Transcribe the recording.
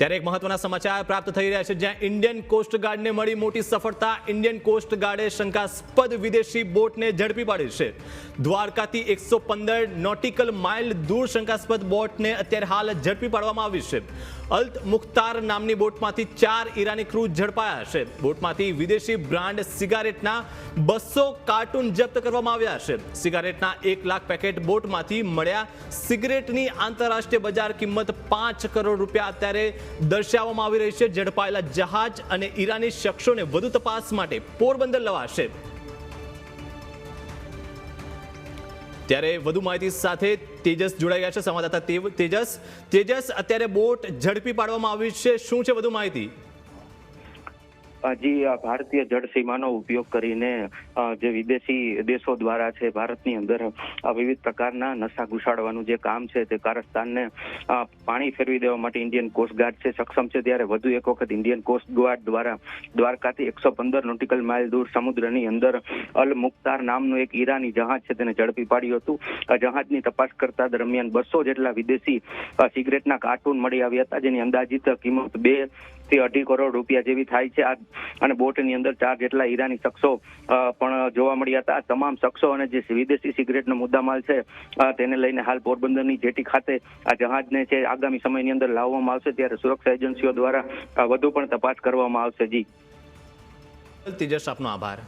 ત્યારે એક મહત્વના સમાચાર પ્રાપ્ત થઈ રહ્યા છે, જ્યાં ઇન્ડિયન કોસ્ટગાર્ડને મળી મોટી સફળતા। ઇન્ડિયન કોસ્ટગાર્ડે શંકાસ્પદ વિદેશી બોટને ઝડપી પાડી છે। દ્વારકાથી 115 નોટિકલ માઇલ દૂર શંકાસ્પદ બોટને અત્યારે હાલ ઝડપી પાડવામાં આવી છે। અલ્ત મુખ્તાર નામની બોટમાંથી 4 ઈરાની ક્રૂ ઝડપાયા છે। બોટમાંથી વિદેશી બ્રાન્ડ સિગારેટના 200 કાર્ટૂન જપ્ત કરવામાં આવ્યા છે। સિગારેટના 1 લાખ પેકેટ બોટમાંથી મળ્યા। સિગરેટની આંતરરાષ્ટ્રીય બજાર કિંમત 5 કરોડ રૂપિયા અત્યારે દર્શાવવામાં આવી રહી છે। ઝડપાયેલા જહાજ અને ઈરાની શખ્સોને વધુ તપાસ માટે પોરબંદર લવાશે। ત્યારે વધુ માહિતી સાથે તેજસ જોડાઈ ગયા છે, સંવાદદાતા તેજસ, અત્યારે બોટ ઝડપી પાડવામાં આવી છે, શું છે વધુ માહિતી? જી, ભારતીય જળ સીમાનો ઉપયોગ કરીને જે વિદેશી દેશો દ્વારા છે ભારતની અંદર વિવિધ પ્રકારના નશા ઘુસાડવાનું જે કામ છે તે કારસ્તાનને પાણી ફેરવી દેવા માટે ઇન્ડિયન કોસ્ટગાર્ડ છે સક્ષમ છે। ત્યારે વધુ એક વખત ઇન્ડિયન કોસ્ટગાર્ડ દ્વારા દ્વારકાથી 115 નોટિકલ માઇલ દૂર સમુદ્રની અંદર અલ મુખ્તાર નામનું એક ઈરાની જહાજ છે તેને ઝડપી પાડ્યું હતું। જહાજની તપાસ કરતા દરમિયાન 200 જેટલા વિદેશી સિગરેટના કાર્ટૂન મળી આવ્યા હતા, જેની અંદાજિત કિંમત 2 થી 2.5 કરોડ રૂપિયા જેવી થાય છે। અને બોટની અંદર 4 જેટલા ઈરાની શખ્સો પણ જોવા મળ્યા હતા। તમામ શખ્સો અને જે વિદેશી સિગરેટનો મુદ્દામાલ છે તેને લઈને હાલ પોરબંદરની જેટી ખાતે આ જહાજને છે આગામી સમયની અંદર લાવવામાં આવશે। ત્યારે સુરક્ષા એજન્સીઓ દ્વારા વધુ પણ તપાસ કરવામાં આવશે। જી તેજસ, આપનો આભાર।